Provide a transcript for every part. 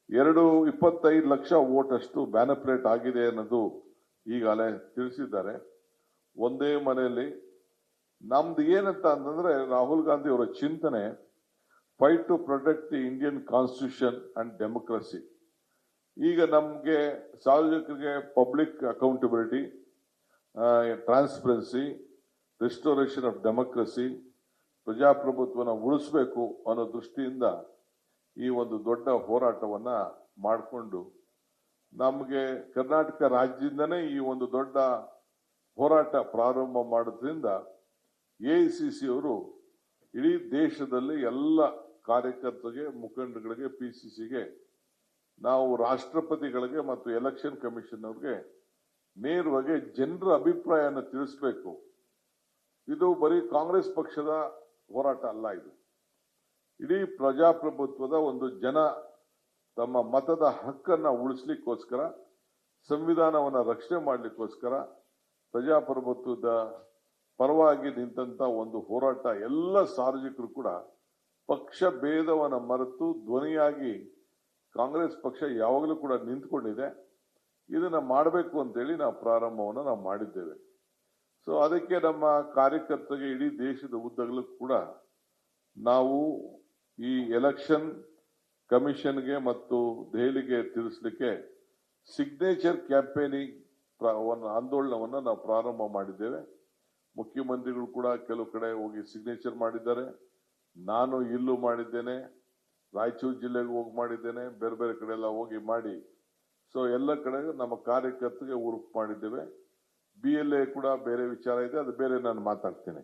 25 lakh vote ಅಷ್ಟು manipulate ಆಗಿದೆ ಅನ್ನೋದು ಈಗಾಗಲೇ ತಿಳಿಸಿದ್ದಾರೆ. ಒಂದೇ ಮನೆಯಲ್ಲಿ ನಮ್ದು ಏನಂತ ಅಂತಂದ್ರೆ ರಾಹುಲ್ ಗಾಂಧಿ ಅವರ ಚಿಂತನೆ fight to protect the Indian constitution and democracy. ಈಗ ನಮಗೆ ಸಾರ್ವಜನಿಕರಿಗೆ public accountability, transparency, restoration of democracy, ಪ್ರಜಾಪ್ರಭುತ್ವನ ಉಳಿಸಬೇಕು ಅನ್ನೋ ದೃಷ್ಟಿಯಿಂದ ಈ ಒಂದು ದೊಡ್ಡ ಹೋರಾಟವನ್ನ ಮಾಡಿಕೊಂಡು ನಮಗೆ ಕರ್ನಾಟಕ ರಾಜ್ಯದಿಂದನೇ ಈ ಒಂದು ದೊಡ್ಡ ಹೋರಾಟ ಪ್ರಾರಂಭ ಮಾಡೋದ್ರಿಂದ ಎಐಸಿಸಿ ಅವರು ಇಡೀ ದೇಶದಲ್ಲಿ ಎಲ್ಲ ಕಾರ್ಯಕರ್ತರಿಗೆ, ಮುಖಂಡಗಳಿಗೆ, ಪಿಸಿಸಿಗೆ, ನಾವು ರಾಷ್ಟ್ರಪತಿಗಳಿಗೆ ಮತ್ತು ಎಲೆಕ್ಷನ್ ಕಮಿಷನ್ ಅವ್ರಿಗೆ ನೇರವಾಗಿ ಜನರ ಅಭಿಪ್ರಾಯನ ತಿಳಿಸಬೇಕು. ಇದು ಬರೀ ಕಾಂಗ್ರೆಸ್ ಪಕ್ಷದ ಹೋರಾಟ ಅಲ್ಲ, ಇದು ಇಡೀ ಪ್ರಜಾಪ್ರಭುತ್ವದ ಒಂದು ಜನ ತಮ್ಮ ಮತದ ಹಕ್ಕನ್ನ ಉಳಿಸ್ಲಿಕ್ಕೋಸ್ಕರ, ಸಂವಿಧಾನವನ್ನ ರಕ್ಷಣೆ ಮಾಡಲಿಕ್ಕೋಸ್ಕರ, ಪ್ರಜಾಪ್ರಭುತ್ವದ ಪರವಾಗಿ ನಿಂತ ಒಂದು ಹೋರಾಟ. ಎಲ್ಲ ಸಾರ್ವಜನಿಕರು ಕೂಡ ಪಕ್ಷ ಭೇದವನ್ನ ಮರೆತು ಧ್ವನಿಯಾಗಿ ಕಾಂಗ್ರೆಸ್ ಪಕ್ಷ ಯಾವಾಗಲೂ ಕೂಡ ನಿಂತ್ಕೊಂಡಿದೆ. ಇದನ್ನ ಮಾಡಬೇಕು ಅಂತೇಳಿ ನಾವು ಪ್ರಾರಂಭವನ್ನು ನಾವು ಮಾಡಿದ್ದೇವೆ. ಸೊ ಅದಕ್ಕೆ ನಮ್ಮ ಕಾರ್ಯಕರ್ತರಿಗೆ ಇಡೀ ದೇಶದ ಉದ್ದಗಲೂ ಕೂಡ ನಾವು ಈ ಎಲೆಕ್ಷನ್ ಕಮಿಷನ್ಗೆ ಮತ್ತು ದೆಹಲಿಗೆ ತಿಳಿಸಲಿಕ್ಕೆ ಸಿಗ್ನೇಚರ್ ಕ್ಯಾಂಪೇನಿಂಗ್ ಆಂದೋಲನವನ್ನು ನಾವು ಪ್ರಾರಂಭ ಮಾಡಿದ್ದೇವೆ. ಮುಖ್ಯಮಂತ್ರಿಗಳು ಕೂಡ ಕೆಲವು ಕಡೆ ಹೋಗಿ ಸಿಗ್ನೇಚರ್ ಮಾಡಿದ್ದಾರೆ. ನಾನು ಇಲ್ಲೂ ಮಾಡಿದ್ದೇನೆ, ರಾಯಚೂರು ಜಿಲ್ಲೆಗೆ ಹೋಗಿ ಮಾಡಿದ್ದೇನೆ, ಬೇರೆ ಬೇರೆ ಕಡೆ ಎಲ್ಲ ಹೋಗಿ ಮಾಡಿ. ಸೊ ಎಲ್ಲ ಕಡೆ ನಮ್ಮ ಕಾರ್ಯಕರ್ತರಿಗೆ ಉರುಪು ಮಾಡಿದ್ದೇವೆ. BLA ಕೂಡ ಬೇರೆ ವಿಚಾರ ಇದೆ, ಅದು ಬೇರೆ ನಾನು ಮಾತಾಡ್ತೇನೆ.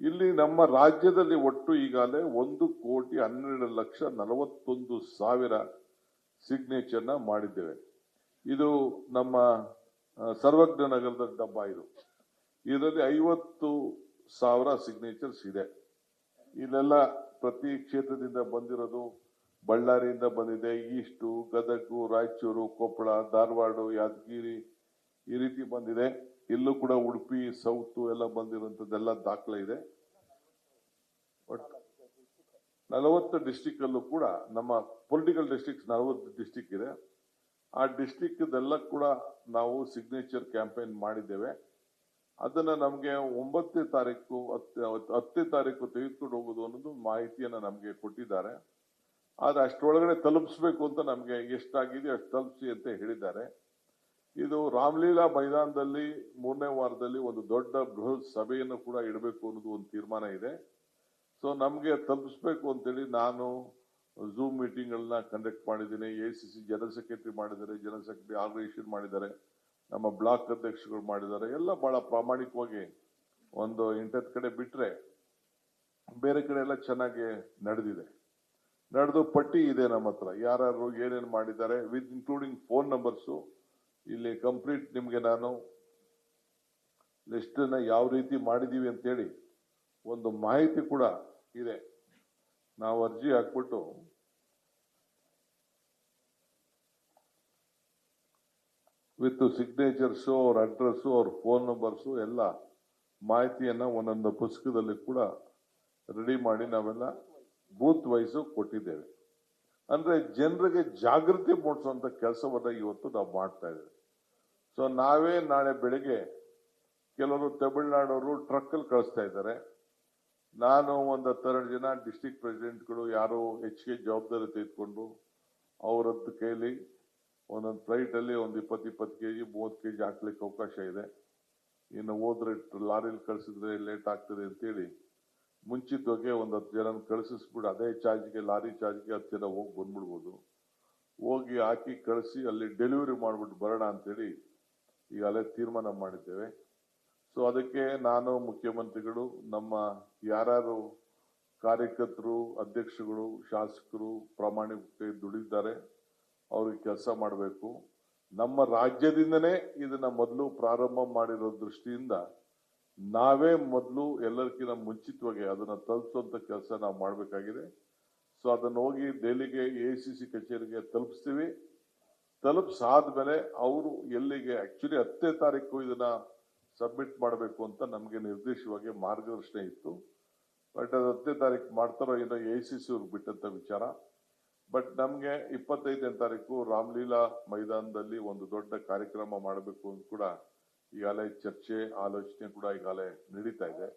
ಇಲ್ಲಿ ನಮ್ಮ ರಾಜ್ಯದಲ್ಲಿ ಒಟ್ಟು ಈಗಾಗಲೇ 1,12,41,000 ಸಿಗ್ನೇಚರ್ನ ಮಾಡಿದ್ದೇವೆ. ಇದು ನಮ್ಮ ಸರ್ವಜ್ಞ ನಗರದ ಡಬ್ಬ. ಇದರಲ್ಲಿ 50,000 ಸಿಗ್ನೇಚರ್ಸ್ ಇದೆ. ಇಲ್ಲೆಲ್ಲ ಪ್ರತಿ ಕ್ಷೇತ್ರದಿಂದ ಬಂದಿರೋದು, ಬಳ್ಳಾರಿಯಿಂದ ಬಂದಿದೆ, ಈಸ್ಟು, ಗದಗು, ರಾಯಚೂರು, ಕೊಪ್ಪಳ, ಧಾರವಾಡ, ಯಾದಗಿರಿ ಈ ರೀತಿ ಬಂದಿದೆ. ಇಲ್ಲೂ ಕೂಡ ಉಡುಪಿ, ಸೌತ್ ಎಲ್ಲ ಬಂದಿರುವಂತದ್ದೆಲ್ಲ ದಾಖಲೆ ಇದೆ. 40 ಡಿಸ್ಟಿಕ್ ಅಲ್ಲೂ ಕೂಡ ನಮ್ಮ ಪೊಲಿಟಿಕಲ್ ಡಿಸ್ಟ್ರಿಕ್ಟ್ 40 ಡಿಸ್ಟಿಕ್ ಇದೆ. ಆ ಡಿಸ್ಟಿಕ್ ಎಲ್ಲ ಕೂಡ ನಾವು ಸಿಗ್ನೇಚರ್ ಕ್ಯಾಂಪೇನ್ ಮಾಡಿದ್ದೇವೆ. ಅದನ್ನ ನಮಗೆ 9ನೇ ತಾರೀಕು 10ನೇ ತಾರೀಕು ತೆಗೆದುಕೊಂಡು ಹೋಗುದು ಅನ್ನೋದು ಮಾಹಿತಿಯನ್ನ ನಮಗೆ ಕೊಟ್ಟಿದ್ದಾರೆ. ಆದ್ರೆ ಅಷ್ಟರೊಳಗಡೆ ತಲುಪಿಸ್ಬೇಕು ಅಂತ ನಮಗೆ ಎಷ್ಟಾಗಿದೆ ಅಷ್ಟು ತಲುಪಿಸಿ ಅಂತ ಹೇಳಿದ್ದಾರೆ. ಇದು ರಾಮಲೀಲಾ ಮೈದಾನದಲ್ಲಿ 3ನೇ ವಾರದಲ್ಲಿ ಒಂದು ದೊಡ್ಡ ಬೃಹತ್ ಸಭೆಯನ್ನು ಕೂಡ ಇಡಬೇಕು ಅನ್ನೋದು ಒಂದು ತೀರ್ಮಾನ ಇದೆ. ಸೊ ನಮಗೆ ತಲುಪಿಸ್ಬೇಕು ಅಂತೇಳಿ ನಾನು ಝೂಮ್ ಮೀಟಿಂಗ್ ಗಳನ್ನ ಕಂಡಕ್ಟ್ ಮಾಡಿದ್ದೀನಿ. ACC ಜನರಲ್ ಸೆಕ್ರೆಟರಿ ಮಾಡಿದ್ದಾರೆ, ಜನರಲ್ ಸೆಕ್ರೆಟರಿ ಆರ್ಗನೈಸೇಷನ್ ಮಾಡಿದ್ದಾರೆ, ನಮ್ಮ ಬ್ಲಾಕ್ ಅಧ್ಯಕ್ಷಗಳು ಮಾಡಿದ್ದಾರೆ. ಎಲ್ಲ ಬಹಳ ಪ್ರಾಮಾಣಿಕವಾಗಿ ಒಂದು 8 ಕಡೆ ಬಿಟ್ರೆ ಬೇರೆ ಕಡೆ ಎಲ್ಲ ಚೆನ್ನಾಗಿ ನಡೆದಿದೆ. ನಡೆದು ಪಟ್ಟಿ ಇದೆ ನಮ್ಮ ಹತ್ರ, ಯಾರು ಏನೇನು ಮಾಡಿದ್ದಾರೆ ವಿತ್ ಇನ್ಕ್ಲೂಡಿಂಗ್ ಫೋನ್ ನಂಬರ್ಸು. ಇಲ್ಲಿ ಕಂಪ್ಲೀಟ್ ನಿಮ್ಗೆ ನಾನು ಲಿಸ್ಟ್ ಅನ್ನ ಯಾವ ರೀತಿ ಮಾಡಿದೀವಿ ಅಂತೇಳಿ ಒಂದು ಮಾಹಿತಿ ಕೂಡ ಇದೆ. ನಾವು ಅರ್ಜಿ ಹಾಕ್ಬಿಟ್ಟು ವಿತ್ ಸಿಗ್ನೇಚರ್ಸು, ಅವ್ರ ಅಡ್ರೆಸ್ಸು, ಅವ್ರ ಫೋನ್ ನಂಬರ್ಸು ಎಲ್ಲ ಮಾಹಿತಿಯನ್ನ ಒಂದೊಂದು ಪುಸ್ತಕದಲ್ಲಿ ಕೂಡ ರೆಡಿ ಮಾಡಿ ನಾವೆಲ್ಲ ಬೂತ್ ವೈಸು ಕೊಟ್ಟಿದ್ದೇವೆ. ಅಂದ್ರೆ ಜನರಿಗೆ ಜಾಗೃತಿ ಮೂಡಿಸುವಂತ ಕೆಲಸವನ್ನ ಇವತ್ತು ನಾವು ಮಾಡ್ತಾ ಇದ್ದೇವೆ. ಸೊ ನಾವೇ ನಾಳೆ ಬೆಳಿಗ್ಗೆ ಕೆಲವರು ತಮಿಳುನಾಡವರು ಟ್ರಕ್ ಅಲ್ಲಿ ಕಳಿಸ್ತಾ ಇದ್ದಾರೆ. ನಾನು ಒಂದು 12 ಜನ ಡಿಸ್ಟ್ರಿಕ್ಟ್ ಪ್ರೆಸಿಡೆಂಟ್ಗಳು ಯಾರು ಹೆಚ್ಚಿಗೆ ಜವಾಬ್ದಾರಿ ತೆಗೆದುಕೊಂಡು ಅವರದ್ದು ಕೈಲಿ ಒಂದೊಂದು ಫ್ಲೈಟ್ ಅಲ್ಲಿ ಒಂದು 20 ಕೆಜಿ 30 ಕೆಜಿ ಹಾಕ್ಲಿಕ್ಕೆ ಅವಕಾಶ ಇದೆ. ಇನ್ನು ಹೋದ್ರೆ ಲಾರಿಲಿ ಕಳಿಸಿದ್ರೆ ಲೇಟ್ ಆಗ್ತದೆ ಅಂತೇಳಿ ಮುಂಚಿತವಾಗಿ ಒಂದು 10 ಜನ ಕಳಿಸಿಸ್ಬಿಟ್ಟು ಅದೇ ಚಾರ್ಜ್ಗೆ, ಲಾರಿ ಚಾರ್ಜ್ಗೆ 10 ಜನ ಹೋಗಿ ಬಂದ್ಬಿಡ್ಬೋದು. ಹೋಗಿ ಹಾಕಿ ಕಳಿಸಿ ಅಲ್ಲಿ ಡೆಲಿವರಿ ಮಾಡ್ಬಿಟ್ಟು ಬರೋಣ ಅಂತೇಳಿ ಈಗಾಗಲೇ ತೀರ್ಮಾನ ಮಾಡಿದ್ದೇವೆ. ಸೊ ಅದಕ್ಕೆ ನಾನು, ಮುಖ್ಯಮಂತ್ರಿಗಳು, ನಮ್ಮ ಯಾರು ಕಾರ್ಯಕರ್ತರು, ಅಧ್ಯಕ್ಷಗಳು, ಶಾಸಕರು ಪ್ರಾಮಾಣಿಕತೆ ದುಡಿದ್ದಾರೆ ಅವ್ರಿಗೆ ಕೆಲಸ ಮಾಡಬೇಕು. ನಮ್ಮ ರಾಜ್ಯದಿಂದನೇ ಇದನ್ನ ಮೊದಲು ಪ್ರಾರಂಭ ಮಾಡಿರೋ ದೃಷ್ಟಿಯಿಂದ ನಾವೇ ಮೊದಲು ಎಲ್ಲರಿಗಿಂತ ಮುಂಚಿತವಾಗಿ ಅದನ್ನ ತಲುಪಿಸುವಂತ ಕೆಲಸ ನಾವು ಮಾಡಬೇಕಾಗಿದೆ. ಸೊ ಅದನ್ನ ಹೋಗಿ ದೆಹಲಿಗೆ ACC ಕಚೇರಿಗೆ ತಲುಪಿಸ್ತೀವಿ. ತಲುಪಿಸಾದ್ಮೇಲೆ ಅವರು ಎಲ್ಲಿಗೆ ಆಕ್ಚುಲಿ 10ನೇ ತಾರೀಕು ಇದನ್ನ ಸಬ್ಮಿಟ್ ಮಾಡಬೇಕು ಅಂತ ನಮಗೆ ನಿರ್ದೇಶವಾಗಿ ಮಾರ್ಗದರ್ಶನ ಇತ್ತು. ಬಟ್ ಅದು 10ನೇ ತಾರೀಕು ಮಾಡ್ತಾರೋ ಏನೋ ACC ಅವ್ರಿಗೆ ಬಿಟ್ಟಂತ ವಿಚಾರ. ಬಟ್ ನಮ್ಗೆ 25ನೇ ತಾರೀಕು ರಾಮಲೀಲಾ ಮೈದಾನದಲ್ಲಿ ಒಂದು ದೊಡ್ಡ ಕಾರ್ಯಕ್ರಮ ಮಾಡಬೇಕು ಅಂತ ಕೂಡ ಈಗಾಗಲೇ ಚರ್ಚೆ ಆಲೋಚನೆ ಕೂಡ ಈಗಾಗಲೇ ನಡೀತಾ ಇದೆ.